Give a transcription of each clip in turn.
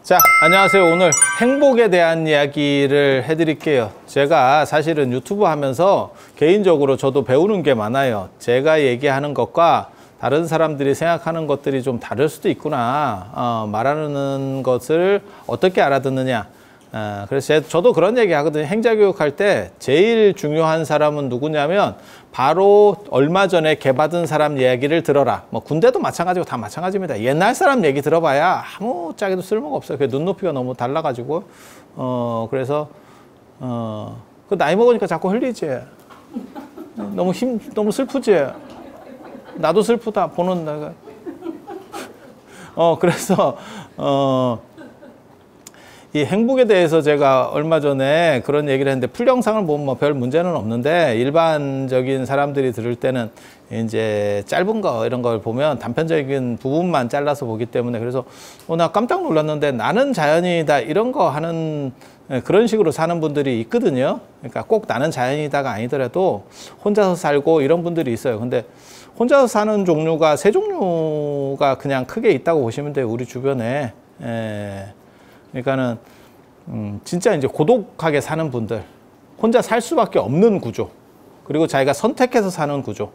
자, 안녕하세요. 오늘 행복에 대한 이야기를 해드릴게요. 제가 사실은 유튜브 하면서 개인적으로 저도 배우는 게 많아요. 제가 얘기하는 것과 다른 사람들이 생각하는 것들이 좀 다를 수도 있구나. 말하는 것을 어떻게 알아듣느냐. 그래서 저도 그런 얘기 하거든요. 행자교육 할 때 제일 중요한 사람은 누구냐면 바로 얼마 전에 개받은 사람 이야기를 들어라. 뭐 군대도 마찬가지고 다 마찬가지입니다. 옛날 사람 얘기 들어봐야 아무 짝에도 쓸모가 없어요. 그 눈높이가 너무 달라가지고 그래서 그 나이 먹으니까 자꾸 흘리지. 너무 슬프지. 나도 슬프다 보는 내가. 그래서 이 행복에 대해서 제가 얼마 전에 그런 얘기를 했는데 풀 영상을 보면 뭐 별 문제는 없는데 일반적인 사람들이 들을 때는 이제 짧은 거 이런 걸 보면 단편적인 부분만 잘라서 보기 때문에 그래서 나 깜짝 놀랐는데 나는 자연이다 이런 거 하는 그런 식으로 사는 분들이 있거든요. 그러니까 꼭 나는 자연이다가 아니더라도 혼자서 살고 이런 분들이 있어요. 근데 혼자서 사는 종류가 세 종류가 그냥 크게 있다고 보시면 돼요. 우리 주변에. 그러니까는 진짜 이제 고독하게 사는 분들, 혼자 살 수밖에 없는 구조, 그리고 자기가 선택해서 사는 구조,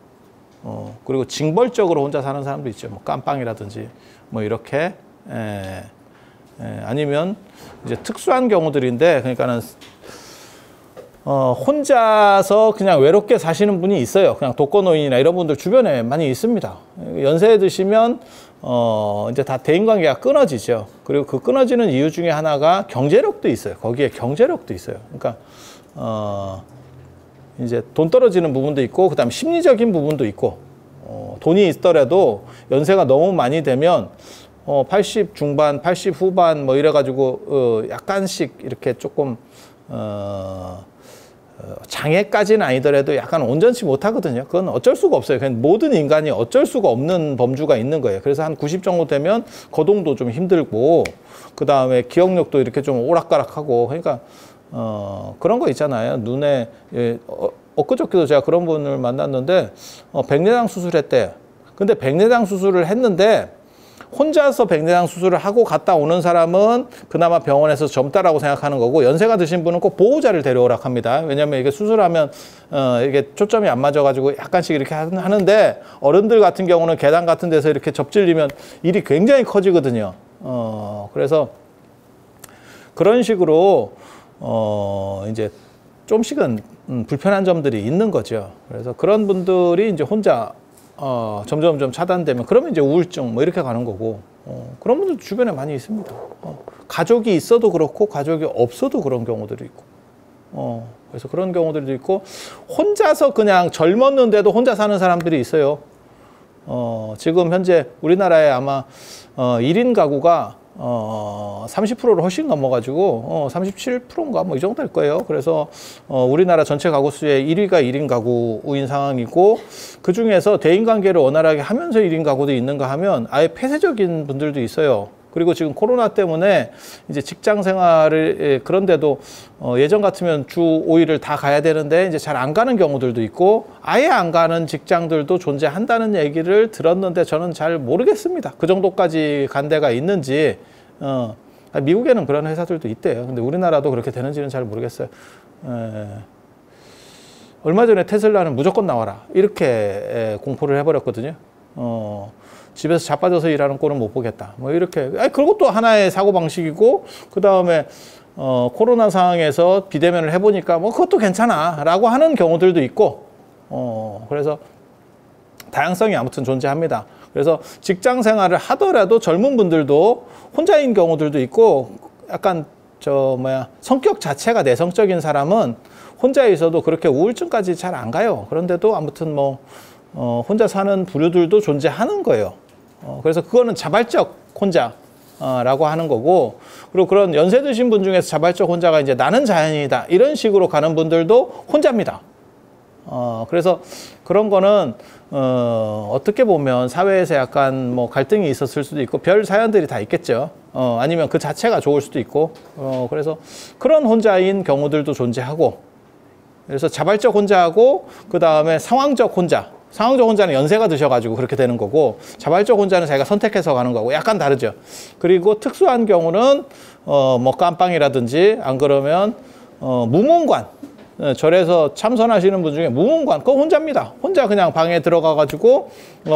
그리고 징벌적으로 혼자 사는 사람도 있죠. 뭐 깜빵이라든지 뭐 이렇게 아니면 이제 특수한 경우들인데 그러니까는 혼자서 그냥 외롭게 사시는 분이 있어요. 그냥 독거노인이나 이런 분들 주변에 많이 있습니다. 연세에 드시면 이제 다 대인관계가 끊어지죠. 그리고 그 끊어지는 이유 중에 하나가 경제력도 있어요. 거기에 경제력도 있어요. 그러니까 이제 돈 떨어지는 부분도 있고 그다음에 심리적인 부분도 있고 돈이 있더라도 연세가 너무 많이 되면 80 중반, 80 후반 뭐 이래가지고 약간씩 이렇게 조금 장애까지는 아니더라도 약간 온전치 못하거든요. 그건 어쩔 수가 없어요. 그냥 모든 인간이 어쩔 수가 없는 범주가 있는 거예요. 그래서 한 90 정도 되면 거동도 좀 힘들고 그 다음에 기억력도 이렇게 좀 오락가락하고 그러니까 그런 거 있잖아요. 눈에 엊그저께도 제가 그런 분을 만났는데 백내장 수술했대요. 근데 백내장 수술을 했는데 혼자서 백내장 수술을 하고 갔다 오는 사람은 그나마 병원에서 젊다라고 생각하는 거고 연세가 드신 분은 꼭 보호자를 데려오라고 합니다. 왜냐하면 이게 수술하면 이게 초점이 안 맞아가지고 약간씩 이렇게 하는데 어른들 같은 경우는 계단 같은 데서 이렇게 접질리면 일이 굉장히 커지거든요. 그래서 그런 식으로 이제 좀씩은 불편한 점들이 있는 거죠. 그래서 그런 분들이 이제 혼자 점점 차단되면 그러면 이제 우울증 뭐 이렇게 가는 거고 그런 분들 주변에 많이 있습니다. 가족이 있어도 그렇고 가족이 없어도 그런 경우들이 있고 그래서 그런 경우들도 있고 혼자서 그냥 젊었는데도 혼자 사는 사람들이 있어요. 지금 현재 우리나라에 아마 1인 가구가 30%를 훨씬 넘어가지고 37%인가 뭐 이 정도 될 거예요. 그래서 우리나라 전체 가구 수의 1위가 1인 가구인 상황이고 그 중에서 대인관계를 원활하게 하면서 1인 가구도 있는가 하면 아예 폐쇄적인 분들도 있어요. 그리고 지금 코로나 때문에 이제 직장 생활을 그런데도 예전 같으면 주 5일을 다 가야 되는데 이제 잘 안 가는 경우들도 있고 아예 안 가는 직장들도 존재한다는 얘기를 들었는데 저는 잘 모르겠습니다. 그 정도까지 간 데가 있는지 미국에는 그런 회사들도 있대요. 근데 우리나라도 그렇게 되는지는 잘 모르겠어요. 얼마 전에 테슬라는 무조건 나와라 이렇게 공포를 해버렸거든요. 집에서 자빠져서 일하는 꼴은 못 보겠다. 뭐 이렇게. 그것도 하나의 사고방식이고, 그 다음에, 코로나 상황에서 비대면을 해보니까 뭐 그것도 괜찮아. 라고 하는 경우들도 있고, 그래서 다양성이 아무튼 존재합니다. 그래서 직장 생활을 하더라도 젊은 분들도 혼자인 경우들도 있고, 약간 성격 자체가 내성적인 사람은 혼자 있어도 그렇게 우울증까지 잘 안 가요. 그런데도 아무튼 뭐, 혼자 사는 부류들도 존재하는 거예요. 그래서 그거는 자발적 혼자라고 하는 거고, 그리고 그런 연세 드신 분 중에서 자발적 혼자가 이제 나는 자연이다 이런 식으로 가는 분들도 혼자입니다. 그래서 그런 거는 어떻게 보면 사회에서 약간 뭐 갈등이 있었을 수도 있고 별 사연들이 다 있겠죠. 아니면 그 자체가 좋을 수도 있고 그래서 그런 혼자인 경우들도 존재하고, 그래서 자발적 혼자하고 그 다음에 상황적 혼자. 상황적 혼자는 연세가 드셔가지고 그렇게 되는 거고, 자발적 혼자는 자기가 선택해서 가는 거고 약간 다르죠. 그리고 특수한 경우는 뭐 깜빵이라든지 안 그러면 무문관, 절에서 참선하시는 분 중에 무문관, 그거 혼자입니다. 혼자 그냥 방에 들어가가지고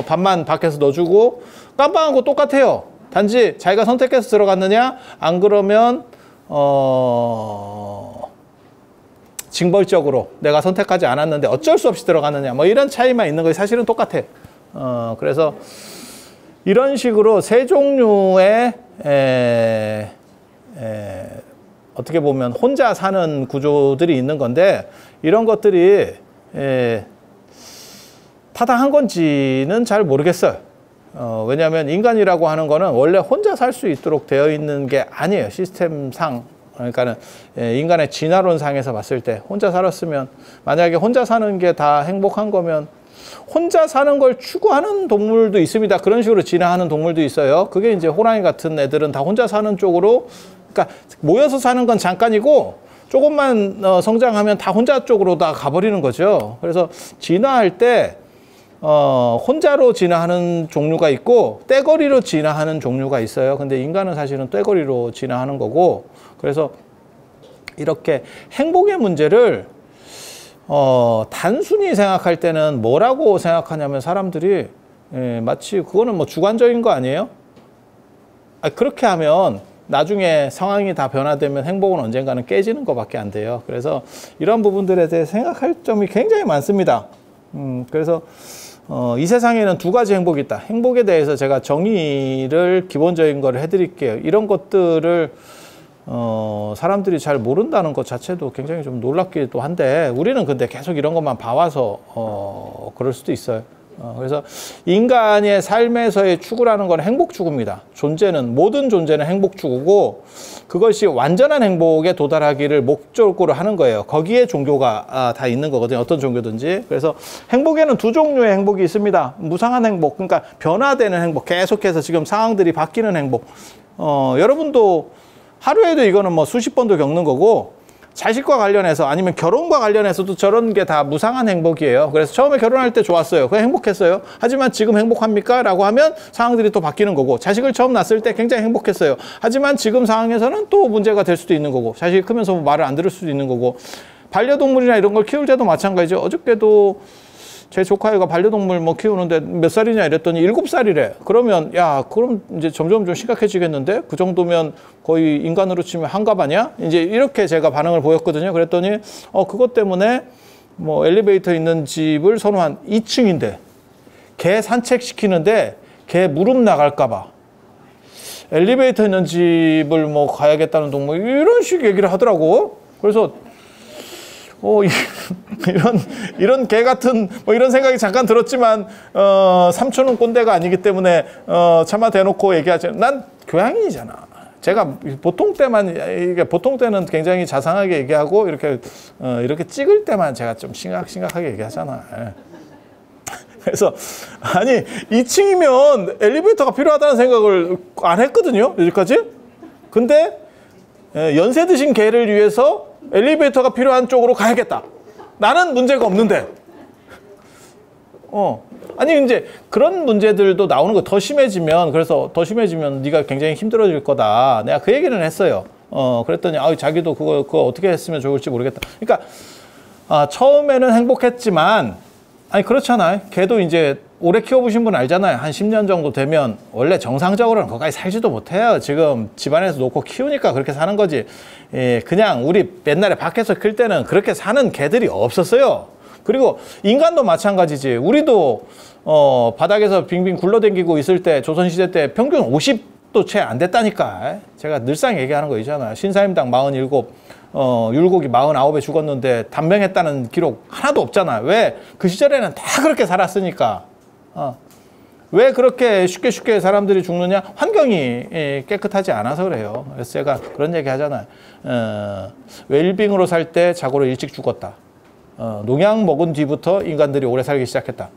밥만 밖에서 넣어주고, 깜빵하고 똑같아요. 단지 자기가 선택해서 들어갔느냐, 안 그러면 징벌적으로 내가 선택하지 않았는데 어쩔 수 없이 들어갔느냐, 뭐 이런 차이만 있는 거지 사실은 똑같아. 그래서 이런 식으로 세 종류의 어떻게 보면 혼자 사는 구조들이 있는 건데, 이런 것들이 타당한 건지는 잘 모르겠어요. 왜냐하면 인간이라고 하는 거는 원래 혼자 살 수 있도록 되어 있는 게 아니에요. 시스템상. 그러니까는 인간의 진화론상에서 봤을 때 혼자 살았으면, 만약에 혼자 사는 게 다 행복한 거면 혼자 사는 걸 추구하는 동물도 있습니다. 그런 식으로 진화하는 동물도 있어요. 그게 이제 호랑이 같은 애들은 다 혼자 사는 쪽으로, 그러니까 모여서 사는 건 잠깐이고 조금만 성장하면 다 혼자 쪽으로 다 가버리는 거죠. 그래서 진화할 때 혼자로 진화하는 종류가 있고 떼거리로 진화하는 종류가 있어요. 근데 인간은 사실은 떼거리로 진화하는 거고, 그래서 이렇게 행복의 문제를 단순히 생각할 때는 뭐라고 생각하냐면, 사람들이 마치 그거는 뭐 주관적인 거 아니에요? 그렇게 하면 나중에 상황이 다 변화되면 행복은 언젠가는 깨지는 것밖에 안 돼요. 그래서 이런 부분들에 대해 생각할 점이 굉장히 많습니다. 그래서 이 세상에는 두 가지 행복이 있다. 행복에 대해서 제가 정의를 기본적인 거를 해드릴게요. 이런 것들을 사람들이 잘 모른다는 것 자체도 굉장히 좀 놀랍기도 한데, 우리는 근데 계속 이런 것만 봐와서 그럴 수도 있어요. 그래서 인간의 삶에서의 추구라는 건 행복 추구입니다. 모든 존재는 행복 추구고, 그것이 완전한 행복에 도달하기를 목적으로 하는 거예요. 거기에 종교가 다 있는 거거든요. 어떤 종교든지. 그래서 행복에는 두 종류의 행복이 있습니다. 무상한 행복, 그러니까 변화되는 행복, 계속해서 지금 상황들이 바뀌는 행복. 여러분도 하루에도 이거는 뭐 수십 번도 겪는 거고, 자식과 관련해서 아니면 결혼과 관련해서도 저런 게 다 무상한 행복이에요. 그래서 처음에 결혼할 때 좋았어요. 그냥 행복했어요. 하지만 지금 행복합니까? 라고 하면 상황들이 또 바뀌는 거고, 자식을 처음 낳았을 때 굉장히 행복했어요. 하지만 지금 상황에서는 또 문제가 될 수도 있는 거고, 자식이 크면서 뭐 말을 안 들을 수도 있는 거고, 반려동물이나 이런 걸 키울 때도 마찬가지죠. 어저께도 제 조카애가 반려동물 뭐 키우는데 몇 살이냐 이랬더니 7살이래. 그러면 그럼 이제 점점 좀 심각해지겠는데? 그 정도면 거의 인간으로 치면 한갑 아니야? 이제 이렇게 제가 반응을 보였거든요. 그랬더니 그것 때문에 뭐 엘리베이터 있는 집을 선호한 2층인데 개 산책시키는데 개 무릎 나갈까 봐 엘리베이터 있는 집을 뭐 가야겠다는 동물, 이런 식 얘기를 하더라고. 그래서 이런 개 같은 뭐 이런 생각이 잠깐 들었지만, 삼촌은 꼰대가 아니기 때문에 차마 대놓고 얘기하지. 난 교양인이잖아. 제가 보통 때는 굉장히 자상하게 얘기하고 이렇게 찍을 때만 제가 좀 심각하게 얘기하잖아. 그래서 아니 2층이면 엘리베이터가 필요하다는 생각을 안 했거든요, 여기까지. 근데 연세 드신 개를 위해서 엘리베이터가 필요한 쪽으로 가야겠다. 나는 문제가 없는데. 아니 이제 그런 문제들도 나오는 거. 그래서 더 심해지면 네가 굉장히 힘들어질 거다. 내가 그 얘기는 했어요. 그랬더니 자기도 그거 어떻게 했으면 좋을지 모르겠다. 그러니까 처음에는 행복했지만, 아니 그렇잖아요. 걔도 이제 오래 키워보신 분 알잖아요. 한 10년 정도 되면 원래 정상적으로는 거기까지 살지도 못해요. 지금 집안에서 놓고 키우니까 그렇게 사는 거지. 그냥 우리 옛날에 밖에서 클 때는 그렇게 사는 개들이 없었어요. 그리고 인간도 마찬가지지. 우리도 바닥에서 빙빙 굴러다니고 있을 때, 조선시대 때 평균 50도 채 안 됐다니까. 제가 늘상 얘기하는 거 있잖아요. 신사임당 47, 율곡이 49에 죽었는데 단명했다는 기록 하나도 없잖아요. 왜? 그 시절에는 다 그렇게 살았으니까. 왜 그렇게 쉽게 사람들이 죽느냐? 환경이 깨끗하지 않아서 그래요. 그래서 제가 그런 얘기 하잖아요. 웰빙으로 살 때 자고로 일찍 죽었다. 농약 먹은 뒤부터 인간들이 오래 살기 시작했다.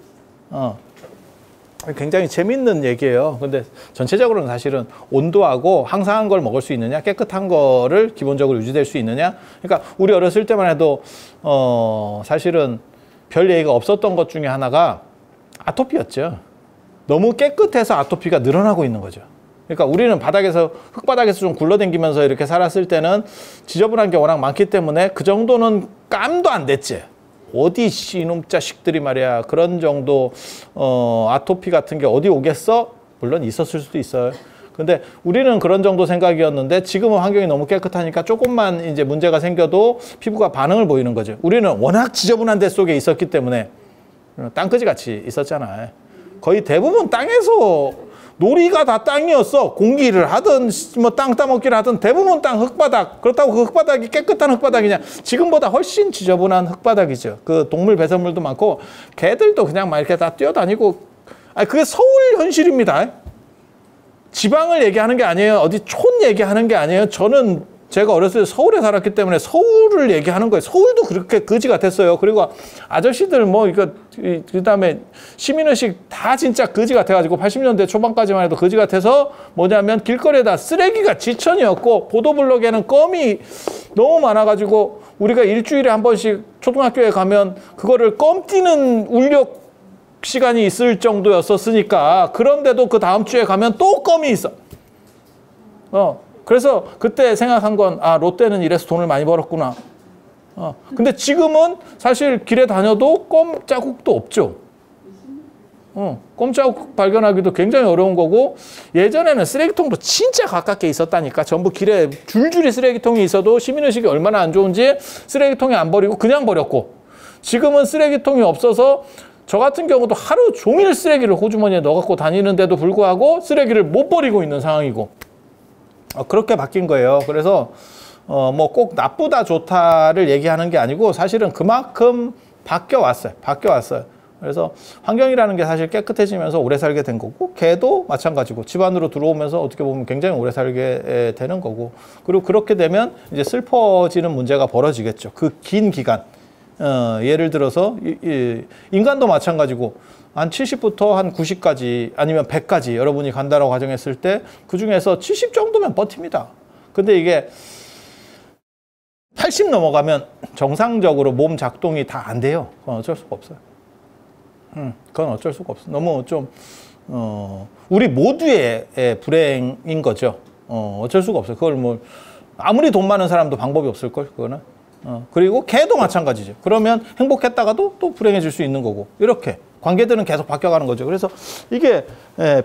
굉장히 재밌는 얘기예요. 근데 전체적으로는 사실은 온도하고 항상한 걸 먹을 수 있느냐, 깨끗한 거를 기본적으로 유지될 수 있느냐. 그러니까 우리 어렸을 때만 해도 사실은 별 얘기가 없었던 것 중에 하나가 아토피였죠. 너무 깨끗해서 아토피가 늘어나고 있는 거죠. 그러니까 우리는 바닥에서 흙바닥에서 좀 굴러다니면서 이렇게 살았을 때는 지저분한 게 워낙 많기 때문에 그 정도는 깜도 안 됐지. 어디 이놈 자식들이 말이야 그런 정도 아토피 같은 게 어디 오겠어? 물론 있었을 수도 있어요. 근데 우리는 그런 정도 생각이었는데 지금은 환경이 너무 깨끗하니까 조금만 이제 문제가 생겨도 피부가 반응을 보이는 거죠. 우리는 워낙 지저분한 데 속에 있었기 때문에 땅끄지 같이 있었잖아요. 거의 대부분 땅에서 놀이가 다 땅이었어. 공기를 하든 뭐 땅 따먹기를 하든 대부분 땅 흙바닥. 그렇다고 그 흙바닥이 깨끗한 흙바닥이냐? 지금보다 훨씬 지저분한 흙바닥이죠. 그 동물 배설물도 많고 개들도 그냥 막 이렇게 다 뛰어다니고. 아니 그게 서울 현실입니다. 지방을 얘기하는 게 아니에요. 어디 촌 얘기하는 게 아니에요. 저는 제가 어렸을 때 서울에 살았기 때문에 서울을 얘기하는 거예요. 서울도 그렇게 거지 같았어요. 그리고 아저씨들 뭐 이거 그다음에 시민의식 다 진짜 거지 같아가지고 80년대 초반까지만 해도 거지 같아서 뭐냐면 길거리에다 쓰레기가 지천이었고 보도블록에는 껌이 너무 많아가지고 우리가 일주일에 한 번씩 초등학교에 가면 그거를 껌 띄는 울력 시간이 있을 정도였었으니까 그런데도 그 다음 주에 가면 또 껌이 있어. 그래서 그때 생각한 건 아 롯데는 이래서 돈을 많이 벌었구나. 근데 지금은 사실 길에 다녀도 껌 자국도 없죠. 껌 자국 발견하기도 굉장히 어려운 거고 예전에는 쓰레기통도 진짜 가깝게 있었다니까. 전부 길에 줄줄이 쓰레기통이 있어도 시민의식이 얼마나 안 좋은지 쓰레기통에 안 버리고 그냥 버렸고 지금은 쓰레기통이 없어서 저 같은 경우도 하루 종일 쓰레기를 호주머니에 넣어갖고 다니는데도 불구하고 쓰레기를 못 버리고 있는 상황이고 그렇게 바뀐 거예요. 그래서 뭐 꼭 나쁘다 좋다를 얘기하는 게 아니고 사실은 그만큼 바뀌어 왔어요. 그래서 환경이라는 게 사실 깨끗해지면서 오래 살게 된 거고 개도 마찬가지고 집 안으로 들어오면서 어떻게 보면 굉장히 오래 살게 되는 거고 그리고 그렇게 되면 이제 슬퍼지는 문제가 벌어지겠죠. 그 긴 기간 예를 들어서 인간도 마찬가지고 한 70부터 한 90까지 아니면 100까지 여러분이 간다라고 가정했을 때 그중에서 70 정도면 버팁니다. 근데 이게 80 넘어가면 정상적으로 몸 작동이 다 안 돼요. 그건 어쩔 수가 없어요. 그건 어쩔 수가 없어. 너무 좀 우리 모두의 불행인 거죠. 어쩔 수가 없어요. 그걸 뭐 아무리 돈 많은 사람도 방법이 없을 걸 그거는. 그리고 개도 마찬가지죠. 그러면 행복했다가도 또 불행해질 수 있는 거고 이렇게 관계들은 계속 바뀌어가는 거죠. 그래서 이게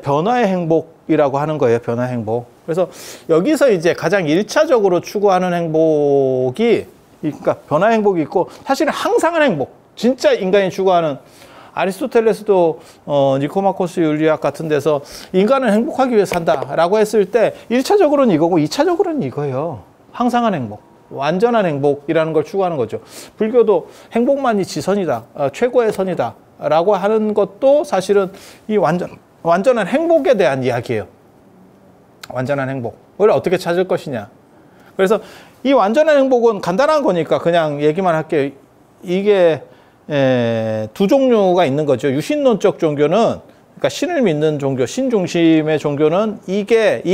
변화의 행복이라고 하는 거예요. 변화의 행복. 그래서 여기서 이제 가장 1차적으로 추구하는 행복이 그러니까 변화의 행복이 있고 사실은 항상한 행복. 진짜 인간이 추구하는 아리스토텔레스도 니코마코스 윤리학 같은 데서 인간은 행복하기 위해 산다라고 했을 때 1차적으로는 이거고 2차적으로는 이거예요. 항상한 행복. 완전한 행복이라는 걸 추구하는 거죠. 불교도 행복만이 지선이다. 최고의 선이다. 라고 하는 것도 사실은 이 완전한 행복에 대한 이야기예요. 완전한 행복. 그걸 어떻게 찾을 것이냐. 그래서 이 완전한 행복은 간단한 거니까 그냥 얘기만 할게요. 이게 두 종류가 있는 거죠. 유신론적 종교는 그러니까 신을 믿는 종교, 신 중심의 종교는 이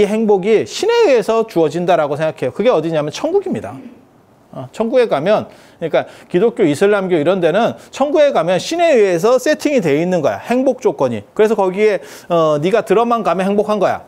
행복이 신에 의해서 주어진다라고 생각해요. 그게 어디냐면 천국입니다. 천국에 가면 그러니까 기독교, 이슬람교 이런 데는 천국에 가면 신에 의해서 세팅이 돼 있는 거야. 행복 조건이. 그래서 거기에 네가 들어만 가면 행복한 거야.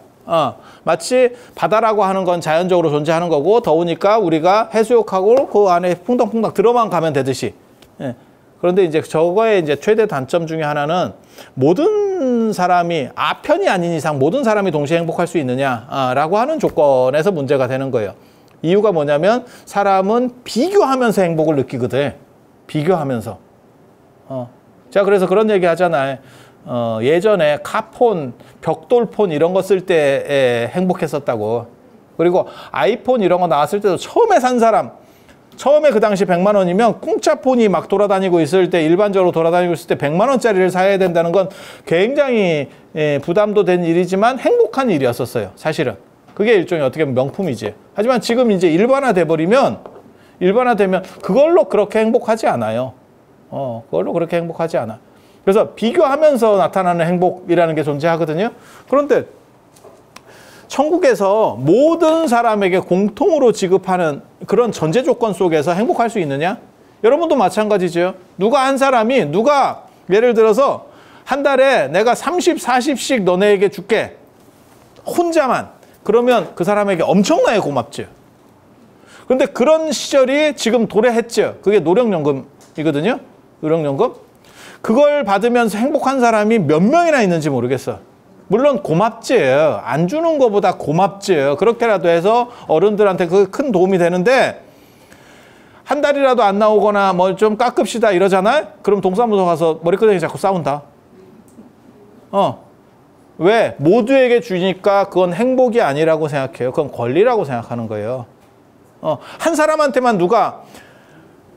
마치 바다라고 하는 건 자연적으로 존재하는 거고 더우니까 우리가 해수욕하고 그 안에 풍덩풍덩 들어만 가면 되듯이. 예. 그런데 이제 저거의 이제 최대 단점 중에 하나는 모든 사람이 편이 아닌 이상 모든 사람이 동시에 행복할 수 있느냐라고 하는 조건에서 문제가 되는 거예요. 이유가 뭐냐면 사람은 비교하면서 행복을 느끼거든. 비교하면서. 제가 그래서 그런 얘기 하잖아요. 예전에 카폰, 벽돌폰 이런 거 쓸 때 행복했었다고. 그리고 아이폰 이런 거 나왔을 때도 처음에 산 사람 처음에 그 당시 100만 원이면 공짜 폰이 막 돌아다니고 있을 때 일반적으로 돌아다니고 있을 때 100만 원짜리를 사야 된다는 건 굉장히 부담도 된 일이지만 행복한 일이었었어요. 사실은. 그게 일종의 어떻게 보면 명품이지. 하지만 지금 이제 일반화되면 그걸로 그렇게 행복하지 않아요. 그걸로 그렇게 행복하지 않아. 그래서 비교하면서 나타나는 행복이라는 게 존재하거든요. 그런데 천국에서 모든 사람에게 공통으로 지급하는 그런 전제 조건 속에서 행복할 수 있느냐? 여러분도 마찬가지죠. 누가 예를 들어서 한 달에 내가 30, 40씩 너네에게 줄게. 혼자만. 그러면 그 사람에게 엄청나게 고맙죠. 그런데 그런 시절이 지금 도래했죠. 그게 노령연금이거든요. 노령연금. 그걸 받으면서 행복한 사람이 몇 명이나 있는지 모르겠어. 물론 고맙지. 안 주는 것보다 고맙지. 그렇게라도 해서 어른들한테 그 큰 도움이 되는데 한 달이라도 안 나오거나 뭐 좀 깎읍시다 이러잖아요. 그럼 동사무소 가서 머리끄댕이 자꾸 싸운다. 왜? 모두에게 주니까 그건 행복이 아니라고 생각해요. 그건 권리라고 생각하는 거예요. 한 사람한테만 누가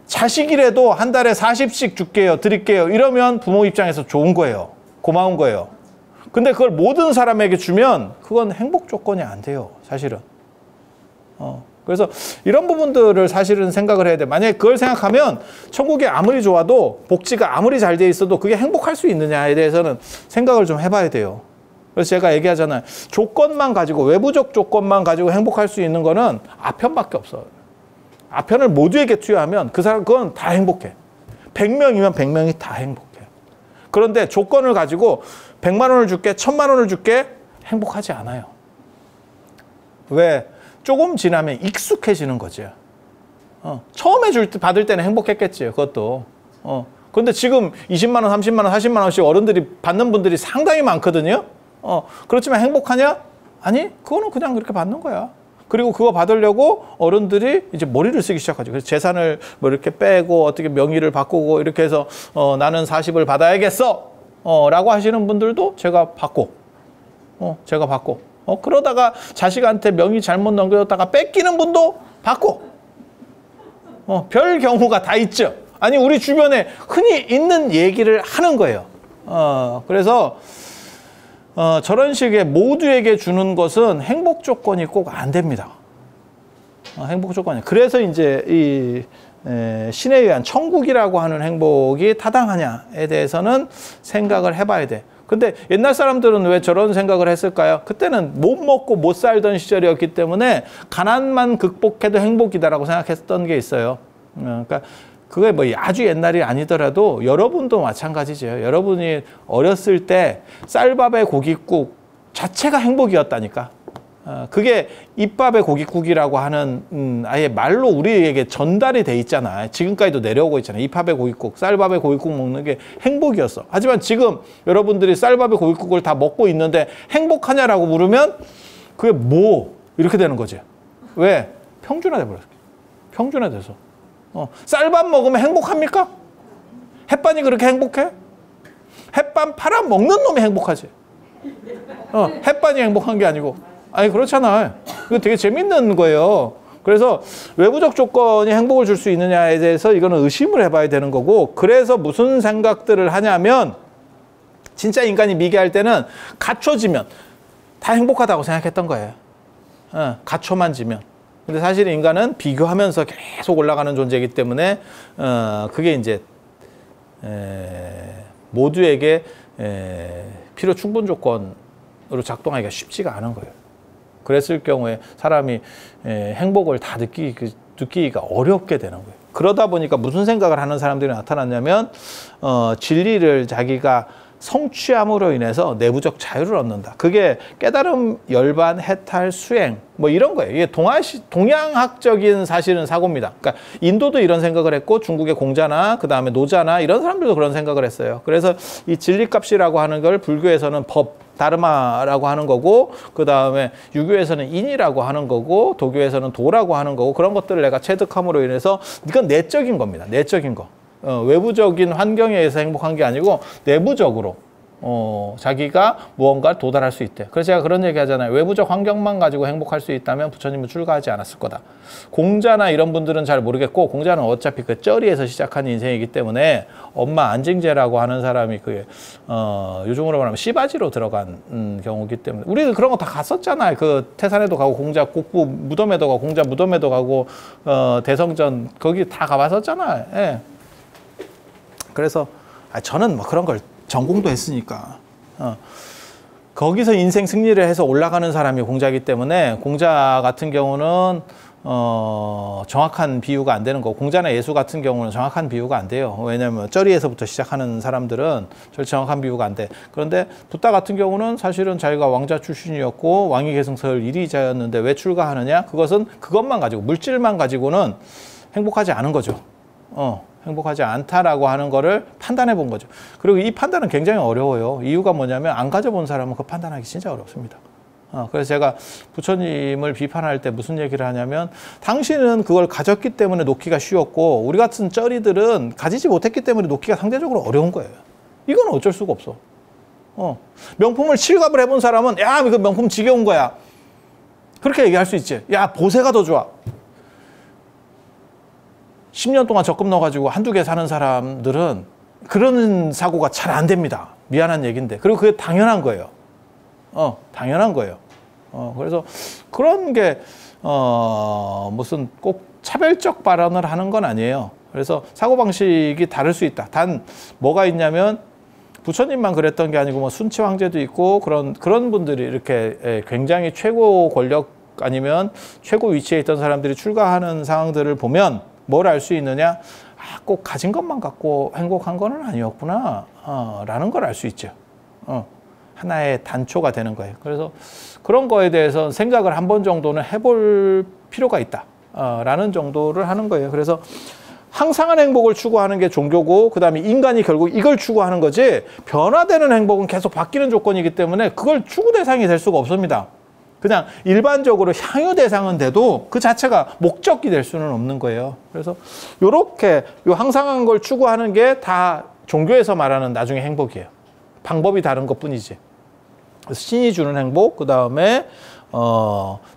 자식이라도 한 달에 40씩 줄게요, 드릴게요. 이러면 부모 입장에서 좋은 거예요. 고마운 거예요. 근데 그걸 모든 사람에게 주면 그건 행복 조건이 안 돼요, 사실은. 그래서 이런 부분들을 사실은 생각을 해야 돼. 만약에 그걸 생각하면 천국이 아무리 좋아도 복지가 아무리 잘 돼 있어도 그게 행복할 수 있느냐에 대해서는 생각을 좀 해봐야 돼요. 그래서 제가 얘기하잖아요. 조건만 가지고, 외부적 조건만 가지고 행복할 수 있는 거는 아편밖에 없어요. 아편을 모두에게 투여하면 그 사람, 그건 다 행복해. 100명이면 100명이 다 행복해. 그런데 조건을 가지고 100만 원을 줄게, 1000만 원을 줄게, 행복하지 않아요. 왜? 조금 지나면 익숙해지는 거죠. 처음에 받을 때는 행복했겠지, 그것도. 그런데 지금 20만 원, 30만 원, 40만 원씩 어른들이 받는 분들이 상당히 많거든요. 그렇지만 행복하냐? 아니, 그거는 그냥 그렇게 받는 거야. 그리고 그거 받으려고 어른들이 이제 머리를 쓰기 시작하죠. 그래서 재산을 뭐 이렇게 빼고 어떻게 명의를 바꾸고 이렇게 해서 나는 40을 받아야겠어 라고 하시는 분들도 제가 받고 그러다가 자식한테 명의 잘못 넘겨줬다가 뺏기는 분도 받고 별 경우가 다 있죠. 아니, 우리 주변에 흔히 있는 얘기를 하는 거예요. 그래서 저런 식의 모두에게 주는 것은 행복 조건이 꼭 안 됩니다. 행복 조건이. 그래서 이제 이 신에 의한 천국이라고 하는 행복이 타당하냐에 대해서는 생각을 해봐야 돼. 근데 옛날 사람들은 왜 저런 생각을 했을까요? 그때는 못 먹고 못 살던 시절이었기 때문에 가난만 극복해도 행복이다라고 생각했던 게 있어요. 그러니까 그게 뭐 아주 옛날이 아니더라도 여러분도 마찬가지죠. 여러분이 어렸을 때 쌀밥에 고깃국 자체가 행복이었다니까. 그게 입밥에 고깃국이라고 하는 아예 말로 우리에게 전달이 돼 있잖아요. 지금까지도 내려오고 있잖아요. 입밥에 고깃국, 쌀밥에 고깃국 먹는 게 행복이었어. 하지만 지금 여러분들이 쌀밥에 고깃국을 다 먹고 있는데 행복하냐라고 물으면 그게 뭐 이렇게 되는 거지. 왜? 평준화돼 버렸어. 평준화돼서. 쌀밥 먹으면 행복합니까? 햇반이 그렇게 행복해? 햇반 팔아 먹는 놈이 행복하지. 햇반이 행복한 게 아니고. 아니, 그렇잖아요. 이거 되게 재밌는 거예요. 그래서 외부적 조건이 행복을 줄 수 있느냐에 대해서 이거는 의심을 해봐야 되는 거고, 그래서 무슨 생각들을 하냐면 진짜 인간이 미개할 때는 갖춰지면 다 행복하다고 생각했던 거예요. 갖춰만 지면. 근데 사실 인간은 비교하면서 계속 올라가는 존재이기 때문에 그게 이제 모두에게 필요 충분 조건으로 작동하기가 쉽지가 않은 거예요. 그랬을 경우에 사람이 행복을 다 느끼기가 어렵게 되는 거예요. 그러다 보니까 무슨 생각을 하는 사람들이 나타났냐면 진리를 자기가 성취함으로 인해서 내부적 자유를 얻는다. 그게 깨달음, 열반, 해탈, 수행 뭐 이런 거예요. 이게 동양학적인 사실은 사고입니다. 그러니까 인도도 이런 생각을 했고 중국의 공자나 그 다음에 노자나 이런 사람들도 그런 생각을 했어요. 그래서 이 진리값이라고 하는 걸 불교에서는 법, 다르마라고 하는 거고, 그 다음에 유교에서는 인이라고 하는 거고, 도교에서는 도라고 하는 거고, 그런 것들을 내가 체득함으로 인해서 이건 내적인 겁니다. 내적인 거. 외부적인 환경에 의해서 행복한 게 아니고 내부적으로 자기가 무언가를 도달할 수 있대. 그래서 제가 그런 얘기 하잖아요. 외부적 환경만 가지고 행복할 수 있다면 부처님은 출가하지 않았을 거다. 공자나 이런 분들은 잘 모르겠고, 공자는 어차피 그 쩌리에서 시작한 인생이기 때문에 엄마 안징제라고 하는 사람이 그게 요즘으로 말하면 씨바지로 들어간 경우이기 때문에, 우리도 그런 거 다 갔었잖아요. 그 태산에도 가고 공자 국부 무덤에도 가고 공자 무덤에도 가고 대성전 거기 다 가봤었잖아요. 예. 그래서 저는 뭐 그런 걸 전공도 했으니까 거기서 인생 승리를 해서 올라가는 사람이 공자이기 때문에, 공자 같은 경우는 정확한 비유가 안 되는 거고, 공자나 예수 같은 경우는 정확한 비유가 안 돼요. 왜냐하면 쩌리에서부터 시작하는 사람들은 절 정확한 비유가 안 돼. 그런데 붓다 같은 경우는 사실은 자기가 왕자 출신이었고 왕위 계승설 1위자였는데 왜 출가하느냐? 그것은 그것만 가지고, 물질만 가지고는 행복하지 않은 거죠. 행복하지 않다라고 하는 거를 판단해 본 거죠. 그리고 이 판단은 굉장히 어려워요. 이유가 뭐냐면 안 가져본 사람은 그 판단하기 진짜 어렵습니다. 그래서 제가 부처님을 비판할 때 무슨 얘기를 하냐면, 당신은 그걸 가졌기 때문에 놓기가 쉬웠고 우리 같은 쩌리들은 가지지 못했기 때문에 놓기가 상대적으로 어려운 거예요. 이건 어쩔 수가 없어. 명품을 칠갑을 해본 사람은 야, 그 명품 지겨운 거야, 그렇게 얘기할 수 있지. 야, 보세가 더 좋아. 10년 동안 적금 넣어가지고 한두 개 사는 사람들은 그런 사고가 잘 안 됩니다. 미안한 얘기인데. 그리고 그게 당연한 거예요. 당연한 거예요. 그래서 그런 게, 무슨 꼭 차별적 발언을 하는 건 아니에요. 그래서 사고방식이 다를 수 있다. 단, 뭐가 있냐면, 부처님만 그랬던 게 아니고, 뭐, 순치 황제도 있고, 그런 분들이 이렇게 굉장히 최고 권력 아니면 최고 위치에 있던 사람들이 출가하는 상황들을 보면 뭘 알 수 있느냐? 꼭 가진 것만 갖고 행복한 건 아니었구나, 라는 걸 알 수 있죠. 하나의 단초가 되는 거예요. 그래서 그런 거에 대해서 생각을 한 번 정도는 해볼 필요가 있다, 라는 정도를 하는 거예요. 그래서 항상한 행복을 추구하는 게 종교고, 그 다음에 인간이 결국 이걸 추구하는 거지, 변화되는 행복은 계속 바뀌는 조건이기 때문에 그걸 추구 대상이 될 수가 없습니다. 그냥 일반적으로 향유 대상은 돼도 그 자체가 목적이 될 수는 없는 거예요. 그래서 요렇게 요 항상한 걸 추구하는 게 다 종교에서 말하는 나중에 행복이에요. 방법이 다른 것 뿐이지. 그래서 신이 주는 행복, 그 다음에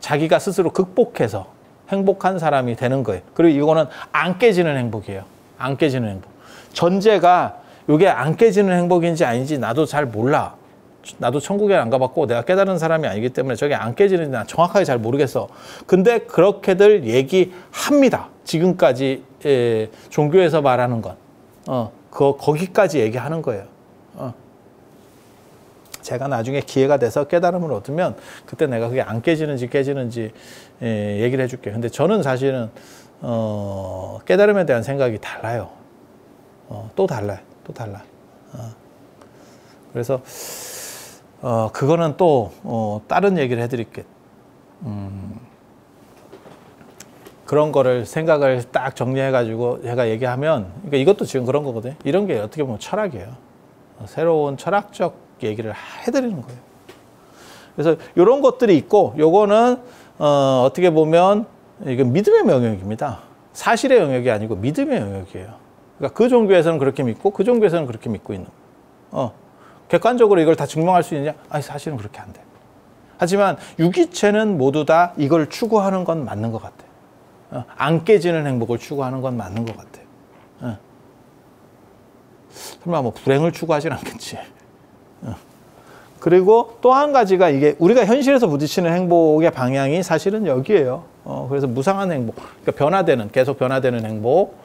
자기가 스스로 극복해서 행복한 사람이 되는 거예요. 그리고 이거는 안 깨지는 행복이에요. 안 깨지는 행복. 전제가 이게 안 깨지는 행복인지 아닌지 나도 잘 몰라. 나도 천국에 안 가봤고 내가 깨달은 사람이 아니기 때문에 저게 안 깨지는지 난 정확하게 잘 모르겠어. 근데 그렇게들 얘기합니다. 지금까지 종교에서 말하는 건. 거기까지 얘기하는 거예요. 제가 나중에 기회가 돼서 깨달음을 얻으면 그때 내가 그게 안 깨지는지 깨지는지 얘기를 해줄게요. 근데 저는 사실은 깨달음에 대한 생각이 달라요. 또 달라요. 또 달라. 그래서 그거는 또 다른 얘기를 해드릴게요. 그런 거를 생각을 딱 정리해가지고 제가 얘기하면, 그러니까 이것도 지금 그런 거거든요. 이런 게 어떻게 보면 철학이에요. 새로운 철학적 얘기를 해드리는 거예요. 그래서 이런 것들이 있고, 요거는 어떻게 보면 이건 믿음의 영역입니다. 사실의 영역이 아니고 믿음의 영역이에요. 그러니까 그 종교에서는 그렇게 믿고 그 종교에서는 그렇게 믿고 있는 거예요. 객관적으로 이걸 다 증명할 수 있느냐? 아니, 사실은 그렇게 안 돼. 하지만 유기체는 모두 다 이걸 추구하는 건 맞는 것 같아요. 안 깨지는 행복을 추구하는 건 맞는 것 같아요. 설마 뭐 불행을 추구하진 않겠지. 그리고 또 한 가지가, 이게 우리가 현실에서 부딪히는 행복의 방향이 사실은 여기에요. 그래서 무상한 행복, 그러니까 변화되는, 계속 변화되는 행복,